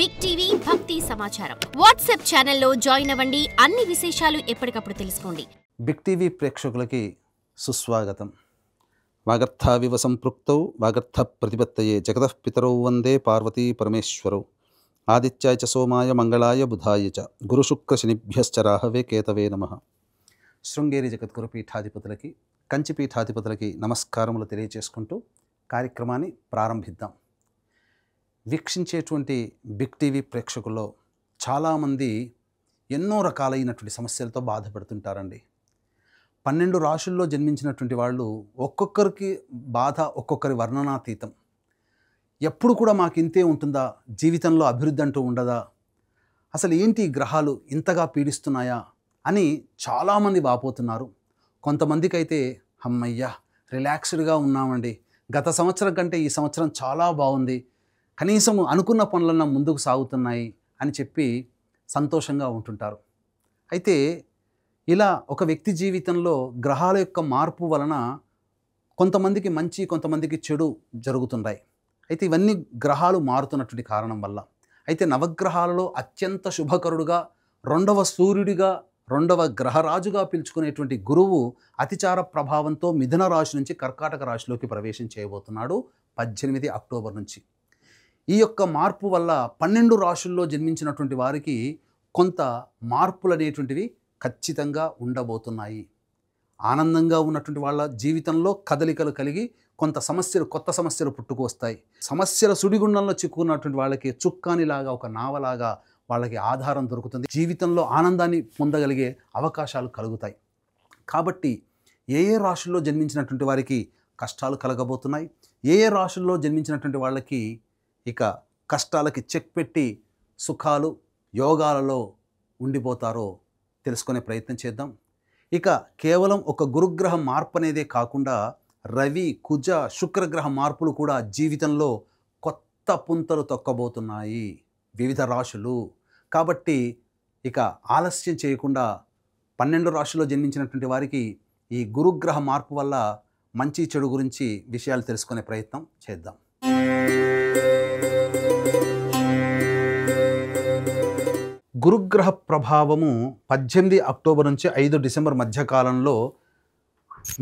Big TV భక్తి సమాచారం WhatsApp ఛానల్లో జాయిన్ అవ్వండి. అన్ని విశేషాలు ఎప్పటికప్పుడు తెలుసుకోండి. బిగ్ టీవీ ప్రేక్షకులకి సుస్వాగతం. వాగర్థావివ సంపృక్తౌ వాగర్థ ప్రతిపత్తయే జగతః పితరౌ వందే పార్వతీ పరమేశ్వరౌ. ఆదిత్యాయ చ సోమాయ మంగళాయ బుధాయ చ గురుశుక్ర శనిభ్యశ్చ రాహవే కేతవే నమః. శృంగేరి జగద్గురు పీఠాధిపతులకి, కంచి పీఠాధిపతులకి నమస్కారములు తెలియజేసుకుంటూ కార్యక్రమాన్ని ప్రారంభిద్దాం. వీక్షించేటువంటి బిగ్ టీవీ ప్రేక్షకుల్లో చాలామంది ఎన్నో రకాలైనటువంటి సమస్యలతో బాధపడుతుంటారండి. 12 రాశుల్లో జన్మించినటువంటి వాళ్ళు ఒక్కొక్కరికి బాధ ఒక్కొక్కరి వర్ణనాతీతం. ఎప్పుడు కూడా మాకు ఇంతే ఉంటుందా, జీవితంలో అభివృద్ధి అంటూ ఉండదా, అసలు ఏంటి గ్రహాలు ఇంతగా పీడిస్తున్నాయా అని చాలామంది వాపోతున్నారు. కొంతమందికి అయితే అమ్మయ్యా రిలాక్స్డ్గా ఉన్నామండి, గత సంవత్సరం కంటే ఈ సంవత్సరం చాలా బాగుంది, కనీసం అనుకున్న పనులన్నా ముందుకు సాగుతున్నాయి అని చెప్పి సంతోషంగా ఉంటుంటారు. అయితే ఇలా ఒక వ్యక్తి జీవితంలో గ్రహాల యొక్క మార్పు వలన కొంతమందికి మంచి, కొంతమందికి చెడు జరుగుతున్నాయి. అయితే ఇవన్నీ గ్రహాలు మారుతున్నటువంటి కారణం వల్ల. అయితే నవగ్రహాలలో అత్యంత శుభకరుడుగా, రెండవ సూర్యుడిగా, రెండవ గ్రహరాజుగా పిలుచుకునేటువంటి గురువు అతిచార ప్రభావంతో మిథున రాశి నుంచి కర్కాటక రాశిలోకి ప్రవేశం చేయబోతున్నాడు 18 అక్టోబర్ నుంచి. ఈ యొక్క మార్పు వల్ల 12 రాశుల్లో జన్మించినటువంటి వారికి కొంత మార్పులు అనేటువంటివి ఖచ్చితంగా ఉండబోతున్నాయి. ఆనందంగా ఉన్నటువంటి వాళ్ళ జీవితంలో కదలికలు కలిగి కొంత సమస్యలు, కొత్త సమస్యలు పుట్టుకు వస్తాయి. సమస్యల సుడిగుండంలో చిక్కుకున్నటువంటి వాళ్ళకి చుక్కానిలాగా, ఒక నావలాగా వాళ్ళకి ఆధారం దొరుకుతుంది. జీవితంలో ఆనందాన్ని పొందగలిగే అవకాశాలు కలుగుతాయి. కాబట్టి ఏ ఏ రాశుల్లో జన్మించినటువంటి వారికి కష్టాలు కలగబోతున్నాయి, ఏ ఏ రాశుల్లో జన్మించినటువంటి వాళ్ళకి ఇక కష్టాలకి చెక్ పెట్టి సుఖాలు యోగాలలో ఉండిపోతారో తెలుసుకునే ప్రయత్నం చేద్దాం. ఇక కేవలం ఒక గురుగ్రహ మార్పు అనేదే కాకుండా రవి, కుజ, శుక్రగ్రహ మార్పులు కూడా జీవితంలో కొత్త పుంతలు తొక్కబోతున్నాయి వివిధ రాశులు. కాబట్టి ఇక ఆలస్యం చేయకుండా 12 రాశుల్లో జన్మించినటువంటి వారికి ఈ గురుగ్రహ మార్పు వల్ల మంచి చెడు గురించి విషయాలు తెలుసుకునే ప్రయత్నం చేద్దాం. గురుగ్రహ ప్రభావము 18 అక్టోబర్ నుంచి 5 డిసెంబర్ మధ్యకాలంలో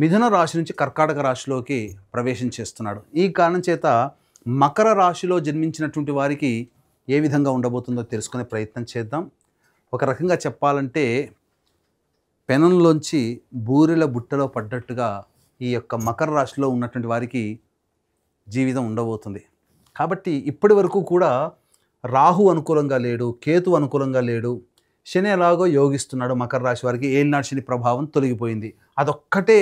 మిథున రాశి నుంచి కర్కాటక రాశిలోకి ప్రవేశం చేస్తున్నాడు. ఈ కారణం చేత మకర రాశిలో జన్మించినటువంటి వారికి ఏ విధంగా ఉండబోతుందో తెలుసుకునే ప్రయత్నం చేద్దాం. ఒక రకంగా చెప్పాలంటే పెనంలోంచి బూరెల బుట్టలో పడ్డట్టుగా ఈ యొక్క మకర రాశిలో ఉన్నటువంటి వారికి జీవితం ఉండబోతుంది. కాబట్టి ఇప్పటి వరకు కూడా రాహు అనుకూలంగా లేడు, కేతు అనుకూలంగా లేడు, శని ఎలాగో యోగిస్తున్నాడు. మకర రాశి వారికి ఏలినాటి శని ప్రభావం తొలగిపోయింది. అదొక్కటే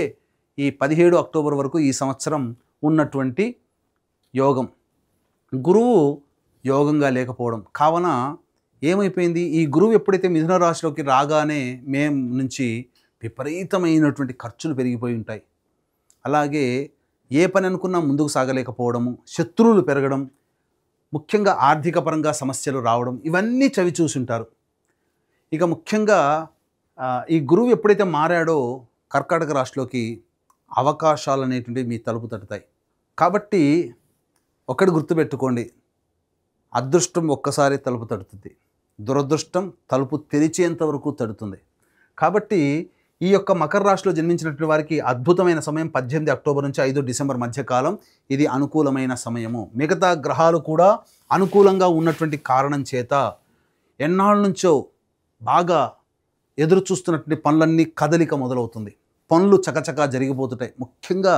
ఈ 17 అక్టోబర్ వరకు ఈ సంవత్సరం ఉన్నటువంటి యోగం. గురువు యోగంగా లేకపోవడం కావున ఏమైపోయింది, ఈ గురువు ఎప్పుడైతే మిథున రాశిలోకి రాగానే మే నుంచి విపరీతమైనటువంటి ఖర్చులు పెరిగిపోయి ఉంటాయి. అలాగే ఏ పని అనుకున్నా ముందుకు సాగలేకపోవడము, శత్రువులు పెరగడం, ముఖ్యంగా ఆర్థిక పరంగా సమస్యలు రావడం, ఇవన్నీ చవి చూసుంటారు. ఇక ముఖ్యంగా ఈ గురువు ఎప్పుడైతే మారాడో కర్కాటక రాశిలోకి అవకాశాలు అనేటువంటివి మీ తలుపు తట్టుతాయి. కాబట్టి ఒకటి గుర్తుపెట్టుకోండి, అదృష్టం ఒక్కసారి తలుపు తడుతుంది, దురదృష్టం తలుపు తెరిచేంత వరకు తడుతుంది. కాబట్టి ఈ యొక్క మకర రాశిలో జన్మించినటువంటి వారికి అద్భుతమైన సమయం 18 అక్టోబర్ నుంచి 5 డిసెంబర్ మధ్యకాలం. ఇది అనుకూలమైన సమయము. మిగతా గ్రహాలు కూడా అనుకూలంగా ఉన్నటువంటి కారణం చేత ఎన్నాళ్ళ నుంచో బాగా ఎదురు చూస్తున్నటువంటి పనులన్నీ కదలిక మొదలవుతుంది. పనులు చకచకా జరిగిపోతుంటాయి. ముఖ్యంగా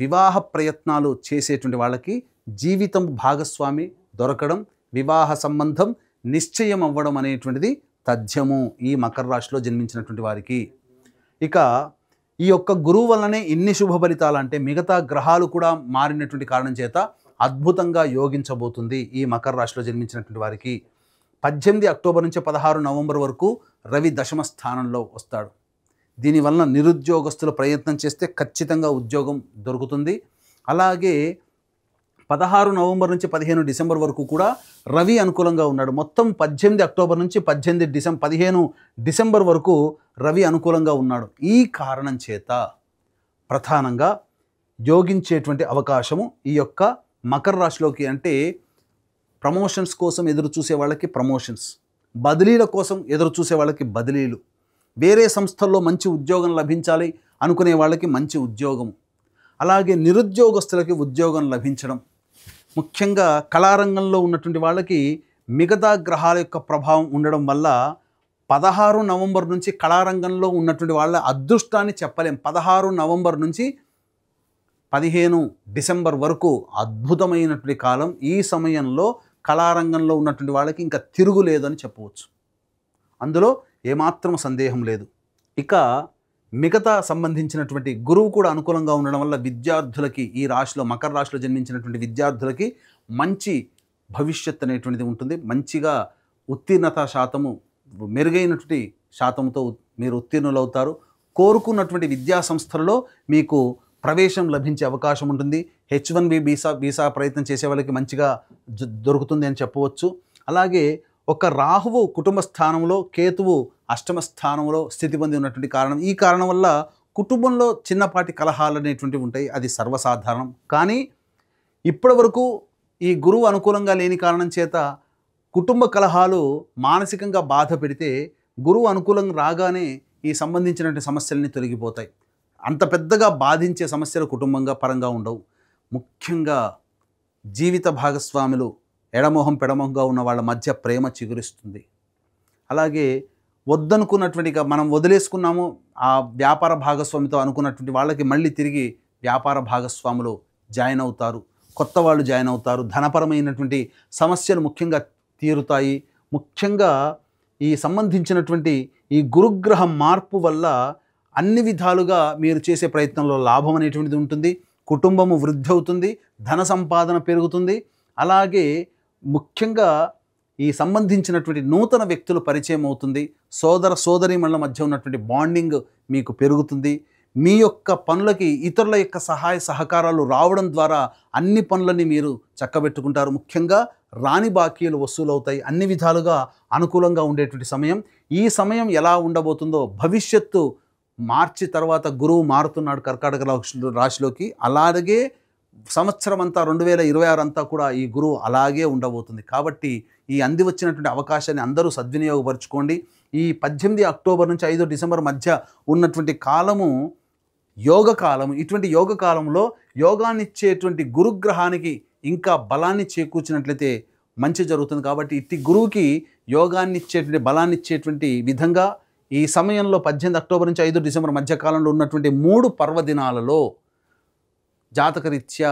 వివాహ ప్రయత్నాలు చేసేటువంటి వాళ్ళకి జీవితం భాగస్వామి దొరకడం, వివాహ సంబంధం నిశ్చయం అవ్వడం అనేటువంటిది తథ్యము ఈ మకర రాశిలో జన్మించినటువంటి వారికి. ఇక ఈ యొక్క గురువు వల్లనే ఇన్ని శుభ ఫలితాలు అంటే మిగతా గ్రహాలు కూడా మారినటువంటి కారణం చేత అద్భుతంగా యోగించబోతుంది ఈ మకర రాశిలో జన్మించినటువంటి వారికి. 18 అక్టోబర్ నుంచి 16 నవంబర్ వరకు రవి దశమ స్థానంలో వస్తాడు. దీనివల్ల నిరుద్యోగస్తులు ప్రయత్నం చేస్తే ఖచ్చితంగా ఉద్యోగం దొరుకుతుంది. అలాగే 16 నవంబర్ నుంచి 15 డిసెంబర్ వరకు కూడా రవి అనుకూలంగా ఉన్నాడు. మొత్తం 18 అక్టోబర్ నుంచి 15 డిసెంబర్ వరకు రవి అనుకూలంగా ఉన్నాడు. ఈ కారణం చేత ప్రధానంగా యోగించేటువంటి అవకాశము ఈ యొక్క మకర రాశిలోకి, అంటే ప్రమోషన్స్ కోసం ఎదురు చూసే వాళ్ళకి ప్రమోషన్స్, బదిలీల కోసం ఎదురు చూసే వాళ్ళకి బదిలీలు, వేరే సంస్థల్లో మంచి ఉద్యోగం లభించాలి అనుకునే వాళ్ళకి మంచి ఉద్యోగం, అలాగే నిరుద్యోగస్తులకి ఉద్యోగం లభించడం. ముఖ్యంగా కళారంగంలో ఉన్నటువంటి వాళ్ళకి మిగతా గ్రహాల యొక్క ప్రభావం ఉండడం వల్ల 16 నవంబర్ నుంచి కళారంగంలో ఉన్నటువంటి వాళ్ళ అదృష్టాన్ని చెప్పలేం. 16 నవంబర్ నుంచి 15 డిసెంబర్ వరకు అద్భుతమైనటువంటి కాలం. ఈ సమయంలో కళారంగంలో ఉన్నటువంటి వాళ్ళకి ఇంకా తిరుగులేదని చెప్పవచ్చు. అందులో ఏమాత్రం సందేహం లేదు. ఇక మిగతా సంబంధించినటువంటి గురువు కూడా అనుకూలంగా ఉండడం వల్ల విద్యార్థులకి, ఈ రాశిలో మకర రాశిలో జన్మించినటువంటి విద్యార్థులకి మంచి భవిష్యత్ అనేటువంటిది ఉంటుంది. మంచిగా ఉత్తీర్ణత శాతము మెరుగైనటువంటి శాతంతో మీరు ఉత్తీర్ణులవుతారు. కోరుకున్నటువంటి విద్యా సంస్థలలో మీకు ప్రవేశం లభించే అవకాశం ఉంటుంది. H1B వీసా ప్రయత్నం చేసే వాళ్ళకి మంచిగా దొరుకుతుంది అని చెప్పవచ్చు. అలాగే ఒక రాహువు కుటుంబ స్థానంలో, కేతువు అష్టమ స్థానంలో స్థితి పొంది ఉన్నటువంటి కారణం, ఈ కారణం వల్ల కుటుంబంలో చిన్నపాటి కలహాలు అనేటువంటివి ఉంటాయి. అది సర్వసాధారణం. కానీ ఇప్పటి వరకు ఈ గురువు అనుకూలంగా లేని కారణం చేత కుటుంబ కలహాలు మానసికంగా బాధ పెడితే, గురువు అనుకూలంగా రాగానే ఈ సంబంధించినటువంటి సమస్యలన్నీ తొలగిపోతాయి. అంత పెద్దగా బాధించే సమస్యలు కుటుంబంగా పరంగా ఉండవు. ముఖ్యంగా జీవిత భాగస్వాములు ఎడమొహం పెడమొహంగా ఉన్న వాళ్ళ మధ్య ప్రేమ చిగురిస్తుంది. అలాగే వద్దనుకున్నటువంటిగా మనం వదిలేసుకున్నాము ఆ వ్యాపార భాగస్వామితో అనుకున్నటువంటి వాళ్ళకి మళ్ళీ తిరిగి వ్యాపార భాగస్వాములు జాయిన్ అవుతారు, కొత్త వాళ్ళు జాయిన్ అవుతారు. ధనపరమైనటువంటి సమస్యలు ముఖ్యంగా తీరుతాయి. ముఖ్యంగా ఈ సంబంధించినటువంటి ఈ గురుగ్రహ మార్పు వల్ల అన్ని విధాలుగా మీరు చేసే ప్రయత్నంలో లాభం అనేటువంటిది ఉంటుంది. కుటుంబము వృద్ధి అవుతుంది, ధన సంపాదన పెరుగుతుంది. అలాగే ముఖ్యంగా ఈ సంబంధించినటువంటి నూతన వ్యక్తులు పరిచయం అవుతుంది. సోదర సోదరీమణుల మధ్య ఉన్నటువంటి బాండింగ్ మీకు పెరుగుతుంది. మీ యొక్క పనులకి ఇతరుల యొక్క సహాయ సహకారాలు రావడం ద్వారా అన్ని పనులని మీరు చక్కబెట్టుకుంటారు. ముఖ్యంగా రాని బాకీలు వసూలవుతాయి. అన్ని విధాలుగా అనుకూలంగా ఉండేటువంటి సమయం. ఈ సమయం ఎలా ఉండబోతుందో భవిష్యత్తు మార్చి తర్వాత గురువు మారుతున్నాడు కర్కాటక రాశిలోకి. అలాగే సంవత్సరం అంతా 2026 అంతా కూడా ఈ గురువు అలాగే ఉండబోతుంది. కాబట్టి ఈ అంది వచ్చినటువంటి అవకాశాన్ని అందరూ సద్వినియోగపరచుకోండి. ఈ 18 అక్టోబర్ నుంచి 5 డిసెంబర్ మధ్య ఉన్నటువంటి కాలము యోగ కాలము. ఇటువంటి యోగ కాలంలో యోగాన్ని ఇచ్చేటువంటి గురుగ్రహానికి ఇంకా బలాన్ని చేకూర్చినట్లయితే మంచి జరుగుతుంది. కాబట్టి ఇట్టి గురువుకి యోగాన్ని ఇచ్చేటువంటి బలాన్ని ఇచ్చేటువంటి విధంగా ఈ సమయంలో 18 అక్టోబర్ నుంచి 5 డిసెంబర్ మధ్య కాలంలో ఉన్నటువంటి 3 పర్వదినాలలో జాతకరీత్యా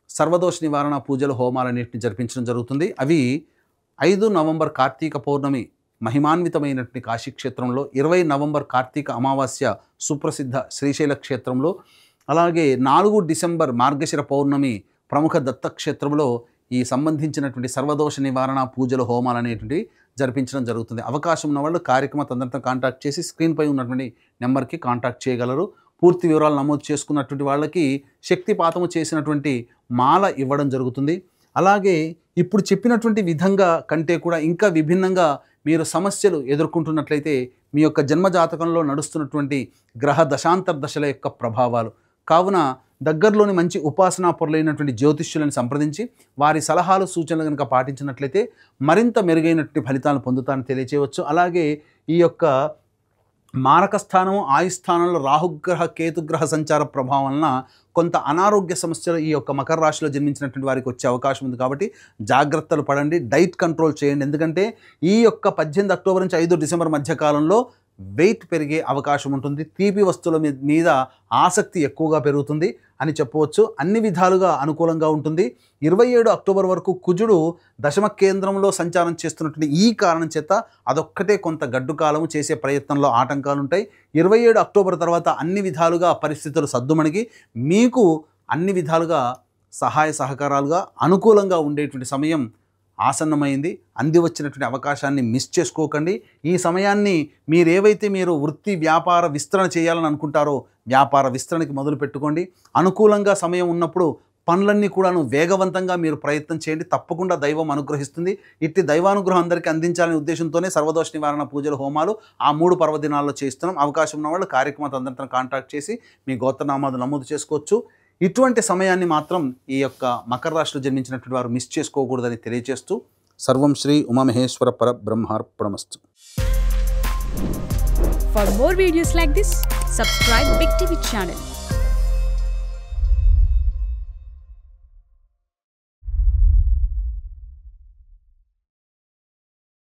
సర్వదోష నివారణ పూజలు, హోమాలన్నింటినీ జరిపించడం జరుగుతుంది. అవి 5 నవంబర్ కార్తీక పౌర్ణమి మహిమాన్వితమైనటువంటి కాశీక్షేత్రంలో, 20 నవంబర్ కార్తీక అమావాస్య సుప్రసిద్ధ శ్రీశైల క్షేత్రంలో, అలాగే 4 డిసెంబర్ మార్గశిర పౌర్ణమి ప్రముఖ దత్తక్షేత్రంలో ఈ సంబంధించినటువంటి సర్వదోష నివారణ పూజలు, హోమాలు అనేటువంటివి జరిపించడం జరుగుతుంది. అవకాశం ఉన్న వాళ్ళు కార్యక్రమ తొందరతో కాంటాక్ట్ చేసి స్క్రీన్పై ఉన్నటువంటి నెంబర్కి కాంటాక్ట్ చేయగలరు. పూర్తి వివరాలు నమోదు చేసుకున్నటువంటి వాళ్ళకి శక్తిపాతము చేసినటువంటి మాల ఇవ్వడం జరుగుతుంది. అలాగే ఇప్పుడు చెప్పినటువంటి విధంగా కంటే కూడా ఇంకా విభిన్నంగా మీరు సమస్యలు ఎదుర్కొంటున్నట్లయితే మీ యొక్క జన్మజాతకంలో నడుస్తున్నటువంటి గ్రహ దశాంతర్దశల యొక్క ప్రభావాలు కావున దగ్గరలోని మంచి ఉపాసనా పొరలైనటువంటి జ్యోతిష్యులను సంప్రదించి వారి సలహాలు సూచనలు కనుక పాటించినట్లయితే మరింత మెరుగైనటువంటి ఫలితాలను పొందుతానని తెలియచేయవచ్చు. అలాగే ఈ యొక్క మారక స్థానం, ఆయుస్థానంలో రాహుగ్రహ కేతుగ్రహ సంచార ప్రభావం వలన కొంత అనారోగ్య సమస్యలు ఈ యొక్క మకర రాశిలో జన్మించినటువంటి వారికి వచ్చే అవకాశం ఉంది. కాబట్టి జాగ్రత్తలు పడండి, డైట్ కంట్రోల్ చేయండి. ఎందుకంటే ఈ యొక్క 18 అక్టోబర్ నుంచి 5 డిసెంబర్ మధ్య కాలంలో వెయిట్ పెరిగే అవకాశం ఉంటుంది. తీపి వస్తువుల మీద ఆసక్తి ఎక్కువగా పెరుగుతుంది అని చెప్పవచ్చు. అన్ని విధాలుగా అనుకూలంగా ఉంటుంది. 27 అక్టోబర్ వరకు కుజుడు దశమ కేంద్రంలో సంచారం చేస్తున్నటువంటి ఈ కారణం చేత అదొక్కటే కొంత గడ్డు కాలము, చేసే ప్రయత్నంలో ఆటంకాలు ఉంటాయి. 27 అక్టోబర్ తర్వాత అన్ని విధాలుగా పరిస్థితులు సద్దుమణిగి మీకు అన్ని విధాలుగా సహాయ సహకారాలుగా అనుకూలంగా ఉండేటువంటి సమయం ఆసన్నమైంది. అంది వచ్చినటువంటి అవకాశాన్ని మిస్ చేసుకోకండి. ఈ సమయాన్ని మీరు వృత్తి వ్యాపార విస్తరణ చేయాలని అనుకుంటారో వ్యాపార విస్తరణకి మొదలు పెట్టుకోండి. అనుకూలంగా సమయం ఉన్నప్పుడు పనులన్నీ కూడాను వేగవంతంగా మీరు ప్రయత్నం చేయండి. తప్పకుండా దైవం అనుగ్రహిస్తుంది. ఇట్టి దైవానుగ్రహం అందరికీ అందించాలనే ఉద్దేశంతోనే సర్వదోష నివారణ పూజలు, హోమాలు ఆ 3 పర్వదినాల్లో చేస్తున్నాం. అవకాశం ఉన్న వాళ్ళు కార్యక్రమం అందరితో కాంటాక్ట్ చేసి మీ గోత్రనామాలు నమోదు చేసుకోవచ్చు. ఇటువంటి సమయాన్ని మాత్రం ఈ యొక్క మకర రాశిలో జన్మించినటువంటి వారు మిస్ చేసుకోకూడదని తెలియజేస్తూ సర్వం Shri Umamaheshwara పరబ్రహ్మార్పణమస్తు. For more videos like this, subscribe Big TV channel.